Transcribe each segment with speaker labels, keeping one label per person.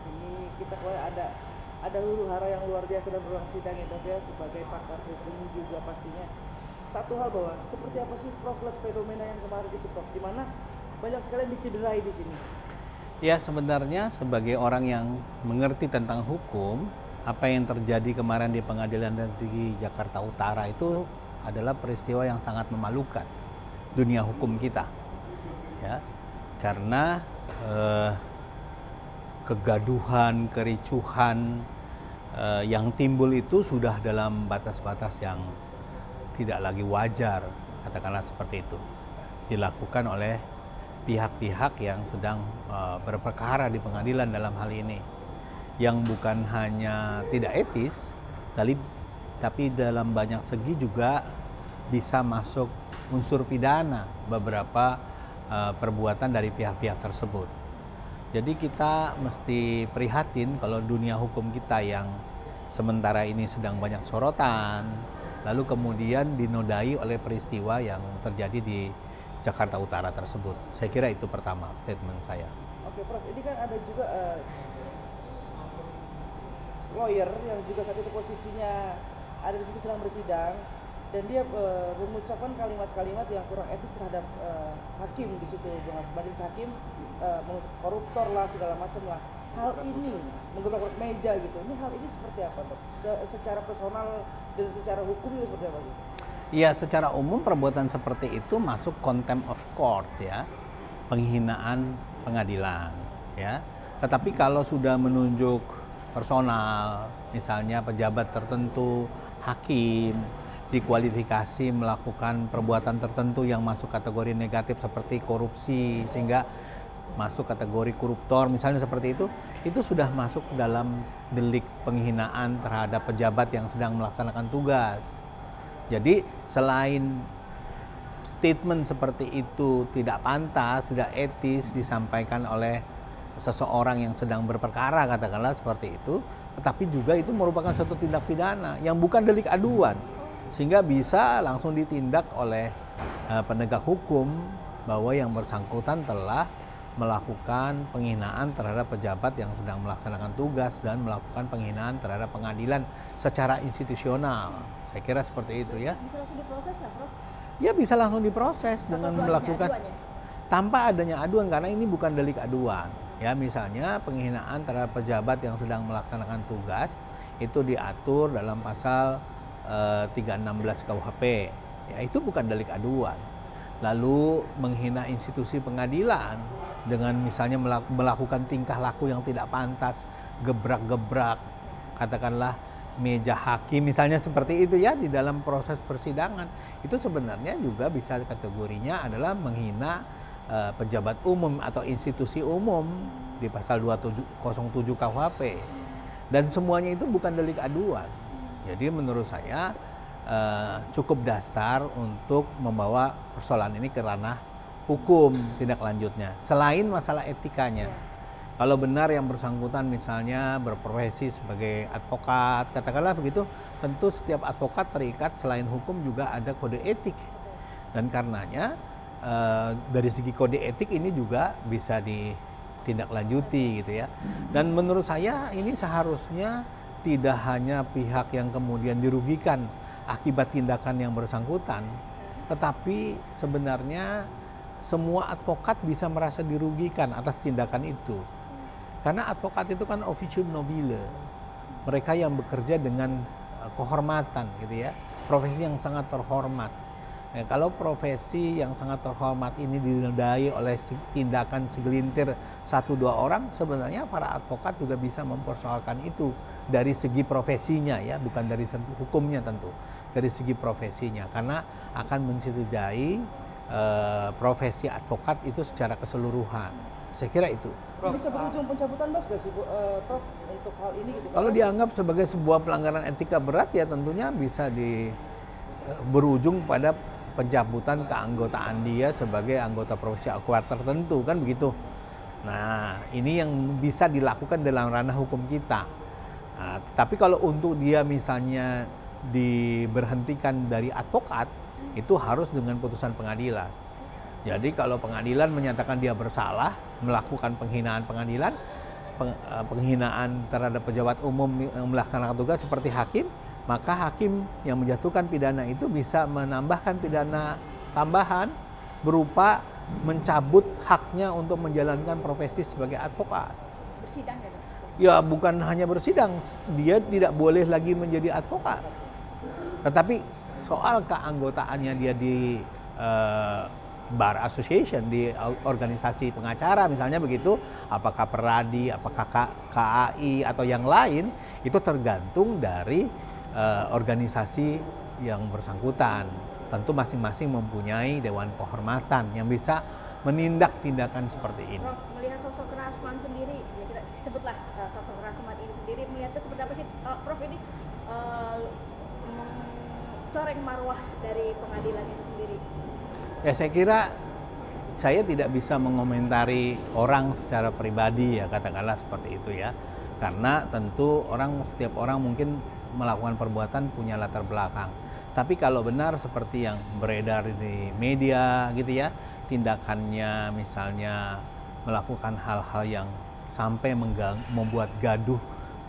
Speaker 1: sini kita ada huru hara yang luar biasa dalam ruang sidang ya Prof ya, sebagai pakar hukum juga pastinya. Satu hal bahwa seperti apa sih Prof lihat fenomena yang kemarin itu Prof, di mana banyak sekali yang dicederai di sini.
Speaker 2: Ya, sebenarnya sebagai orang yang mengerti tentang hukum, apa yang terjadi kemarin di Pengadilan Negeri Jakarta Utara itu adalah peristiwa yang sangat memalukan dunia hukum kita. Ya, karena kegaduhan, kericuhan yang timbul itu sudah dalam batas-batas yang tidak lagi wajar, katakanlah seperti itu, dilakukan oleh pihak-pihak yang sedang berperkara di pengadilan dalam hal ini, yang bukan hanya tidak etis, tapi dalam banyak segi juga bisa masuk unsur pidana beberapa perbuatan dari pihak-pihak tersebut. Jadi kita mesti prihatin kalau dunia hukum kita yang sementara ini sedang banyak sorotan, lalu kemudian dinodai oleh peristiwa yang terjadi di Jakarta Utara tersebut. Saya kira itu pertama statement saya.
Speaker 1: Oke Prof, ini kan ada juga lawyer yang juga saat itu posisinya ada di situ sedang bersidang, dan dia mengucapkan kalimat-kalimat yang kurang etis terhadap hakim di situ, majelis hakim, koruptor lah segala macam lah. Hal ini menggebrak meja gitu. Ini hal ini seperti apa Prof? Secara personal dan secara hukum itu seperti apa sih?
Speaker 2: Ya, secara umum perbuatan seperti itu masuk contempt of court ya, penghinaan pengadilan ya. Tetapi kalau sudah menunjuk personal, misalnya pejabat tertentu, hakim, dikualifikasi melakukan perbuatan tertentu yang masuk kategori negatif seperti korupsi sehingga masuk kategori koruptor misalnya seperti itu sudah masuk dalam delik penghinaan terhadap pejabat yang sedang melaksanakan tugas. Jadi selain statement seperti itu tidak pantas, tidak etis disampaikan oleh seseorang yang sedang berperkara, katakanlah seperti itu, tetapi juga itu merupakan suatu tindak pidana yang bukan delik aduan, sehingga bisa langsung ditindak oleh penegak hukum bahwa yang bersangkutan telah melakukan penghinaan terhadap pejabat yang sedang melaksanakan tugas dan melakukan penghinaan terhadap pengadilan secara institusional. Saya kira seperti itu ya.
Speaker 3: Bisa langsung diproses ya Prof?
Speaker 2: Ya bisa langsung diproses dengan melakukan
Speaker 3: aduan, ya?
Speaker 2: tanpa adanya aduan, karena ini bukan delik aduan. Ya, misalnya penghinaan terhadap pejabat yang sedang melaksanakan tugas itu diatur dalam pasal 316 KUHP. Ya, itu bukan delik aduan. Lalu menghina institusi pengadilan dengan misalnya melakukan tingkah laku yang tidak pantas, gebrak-gebrak, katakanlah meja hakim misalnya seperti itu ya di dalam proses persidangan, itu sebenarnya juga bisa kategorinya adalah menghina pejabat umum atau institusi umum di pasal 207 KUHP, dan semuanya itu bukan delik aduan. Jadi menurut saya cukup dasar untuk membawa persoalan ini ke ranah hukum tindak lanjutnya selain masalah etikanya. Kalau benar yang bersangkutan misalnya berprofesi sebagai advokat, katakanlah begitu, tentu setiap advokat terikat selain hukum juga ada kode etik, dan karenanya dari segi kode etik ini juga bisa ditindaklanjuti gitu ya. Dan menurut saya ini seharusnya tidak hanya pihak yang kemudian dirugikan akibat tindakan yang bersangkutan, tetapi sebenarnya semua advokat bisa merasa dirugikan atas tindakan itu. Karena advokat itu kan officium nobile, mereka yang bekerja dengan kehormatan gitu ya, profesi yang sangat terhormat. Nah, kalau profesi yang sangat terhormat ini dinodai oleh tindakan segelintir 1-2 orang, sebenarnya para advokat juga bisa mempersoalkan itu dari segi profesinya ya, bukan dari segi hukumnya tentu, dari segi profesinya, karena akan mencederai profesi advokat itu secara keseluruhan. Saya kira itu.
Speaker 1: Bisa berujung pencabutan Mas gak sih Prof untuk hal ini gitu?
Speaker 2: Kalau dianggap sebagai sebuah pelanggaran etika berat ya tentunya bisa berujung pada pencabutan keanggotaan dia sebagai anggota profesi akuat tertentu kan begitu. Nah, ini yang bisa dilakukan dalam ranah hukum kita. Nah, tapi kalau untuk dia misalnya diberhentikan dari advokat, itu harus dengan putusan pengadilan. Jadi kalau pengadilan menyatakan dia bersalah melakukan penghinaan pengadilan, penghinaan terhadap pejabat umum yang melaksanakan tugas seperti hakim, maka hakim yang menjatuhkan pidana itu bisa menambahkan pidana tambahan berupa mencabut haknya untuk menjalankan profesi sebagai advokat.
Speaker 3: Bersidang kan?
Speaker 2: Ya bukan hanya bersidang, dia tidak boleh lagi menjadi advokat. Tetapi soal keanggotaannya dia di Bar Association, di organisasi pengacara misalnya begitu, apakah Peradi, apakah KAI atau yang lain, itu tergantung dari organisasi yang bersangkutan. Tentu masing-masing mempunyai dewan kehormatan yang bisa menindak tindakan seperti ini.
Speaker 3: Prof, melihat sosok Rasman sendiri, ya kita sebutlah sosok Rasman ini sendiri, melihatnya seperti apa sih, Prof, ini coreng marwah dari pengadilan itu sendiri?
Speaker 2: Ya saya kira saya tidak bisa mengomentari orang secara pribadi ya, katakanlah seperti itu ya. Karena tentu setiap orang mungkin melakukan perbuatan punya latar belakang. Tapi kalau benar seperti yang beredar di media gitu ya, tindakannya misalnya melakukan hal-hal yang sampai membuat gaduh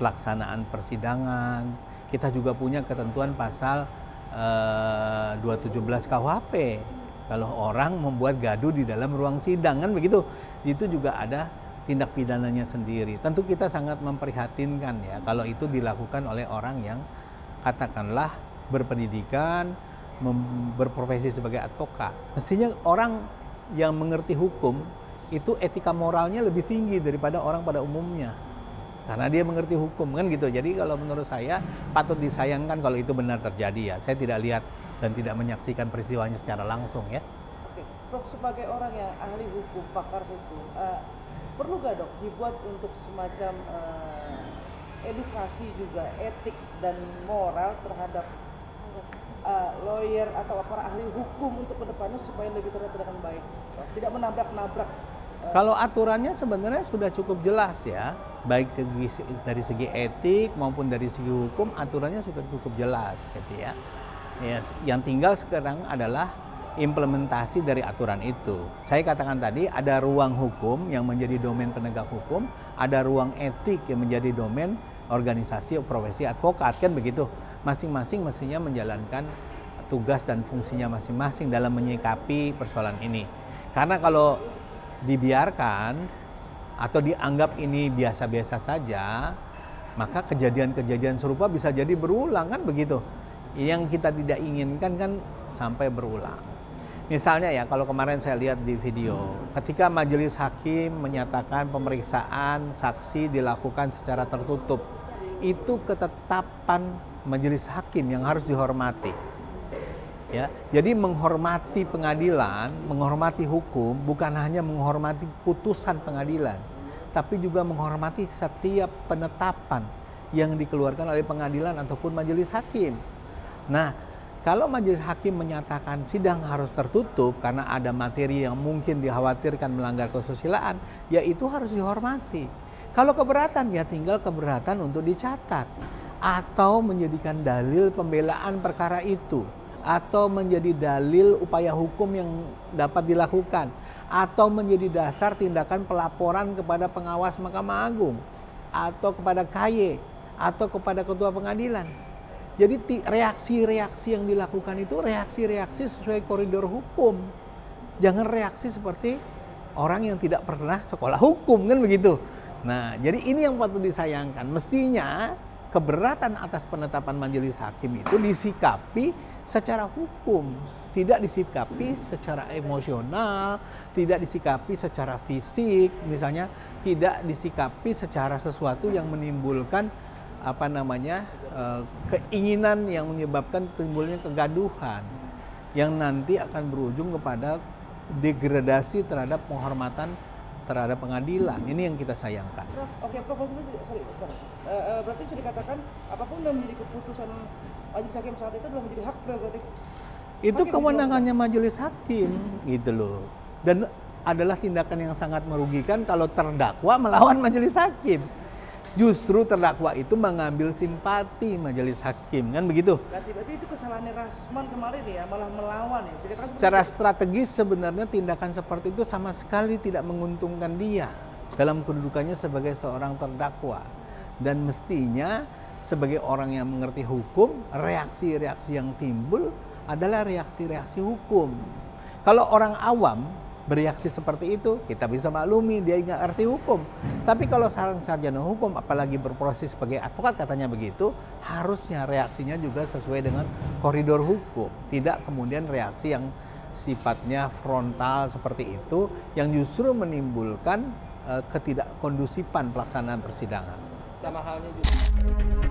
Speaker 2: pelaksanaan persidangan. Kita juga punya ketentuan pasal 217 KUHP. Kalau orang membuat gaduh di dalam ruang sidang kan begitu, itu juga ada tindak pidananya sendiri. Tentu kita sangat memprihatinkan ya kalau itu dilakukan oleh orang yang katakanlah berpendidikan, berprofesi sebagai advokat. Mestinya orang yang mengerti hukum itu etika moralnya lebih tinggi daripada orang pada umumnya. Karena dia mengerti hukum kan gitu. Jadi kalau menurut saya patut disayangkan kalau itu benar terjadi ya. Saya tidak lihat dan tidak menyaksikan peristiwanya secara langsung ya.
Speaker 1: Oke, Prof, sebagai orang yang ahli hukum, pakar hukum, perlu gak dok dibuat untuk semacam edukasi juga etik dan moral terhadap lawyer atau para ahli hukum untuk kedepannya supaya lebih terlihat dengan baik, tidak menabrak-nabrak?
Speaker 2: Kalau aturannya sebenarnya sudah cukup jelas ya, baik dari segi etik maupun dari segi hukum aturannya sudah cukup jelas gitu ya. Ya, yang tinggal sekarang adalah implementasi dari aturan itu. Saya katakan tadi ada ruang hukum yang menjadi domain penegak hukum, ada ruang etik yang menjadi domain organisasi profesi advokat kan begitu. Masing-masing mestinya menjalankan tugas dan fungsinya masing-masing dalam menyikapi persoalan ini. Karena kalau dibiarkan atau dianggap ini biasa-biasa saja, maka kejadian-kejadian serupa bisa jadi berulang kan begitu. Yang kita tidak inginkan kan sampai berulang. Misalnya ya, kalau kemarin saya lihat di video, ketika majelis hakim menyatakan pemeriksaan saksi dilakukan secara tertutup, itu ketetapan majelis hakim yang harus dihormati. Ya, jadi menghormati pengadilan, menghormati hukum bukan hanya menghormati putusan pengadilan, tapi juga menghormati setiap penetapan yang dikeluarkan oleh pengadilan ataupun majelis hakim. Nah, kalau majelis hakim menyatakan sidang harus tertutup karena ada materi yang mungkin dikhawatirkan melanggar kesusilaan, ya itu harus dihormati. Kalau keberatan, ya tinggal keberatan untuk dicatat atau menjadikan dalil pembelaan perkara itu, atau menjadi dalil upaya hukum yang dapat dilakukan, atau menjadi dasar tindakan pelaporan kepada pengawas Mahkamah Agung, atau kepada KY, atau kepada ketua pengadilan. Jadi reaksi-reaksi yang dilakukan itu reaksi-reaksi sesuai koridor hukum. Jangan reaksi seperti orang yang tidak pernah sekolah hukum kan begitu. Nah, jadi ini yang patut disayangkan. Mestinya keberatan atas penetapan majelis hakim itu disikapi secara hukum, tidak disikapi secara emosional, tidak disikapi secara fisik, misalnya tidak disikapi secara sesuatu yang menimbulkan keinginan yang menyebabkan timbulnya kegaduhan yang nanti akan berujung kepada degradasi terhadap penghormatan terhadap pengadilan. Ini yang kita sayangkan.
Speaker 1: Oke, Prof, berarti bisa dikatakan apapun yang menjadi keputusan majelis hakim saat itu adalah menjadi hak prerogatif.
Speaker 2: Itu kewenangannya majelis hakim, gitu loh. Dan adalah tindakan yang sangat merugikan kalau terdakwa melawan majelis hakim. Justru terdakwa itu mengambil simpati majelis hakim, kan begitu?
Speaker 1: Berarti itu kesalahannya Rasman kemarin ya, malah melawan ya.
Speaker 2: Secara strategis sebenarnya tindakan seperti itu sama sekali tidak menguntungkan dia. dalam kedudukannya sebagai seorang terdakwa. Dan mestinya sebagai orang yang mengerti hukum, reaksi-reaksi yang timbul adalah reaksi-reaksi hukum. Kalau orang awam bereaksi seperti itu, kita bisa maklumi dia nggak ngerti hukum. Tapi kalau seorang sarjana hukum, apalagi berproses sebagai advokat katanya begitu, harusnya reaksinya juga sesuai dengan koridor hukum. Tidak kemudian reaksi yang sifatnya frontal seperti itu, yang justru menimbulkan ketidakkondusifan pelaksanaan persidangan.
Speaker 1: Sama halnya juga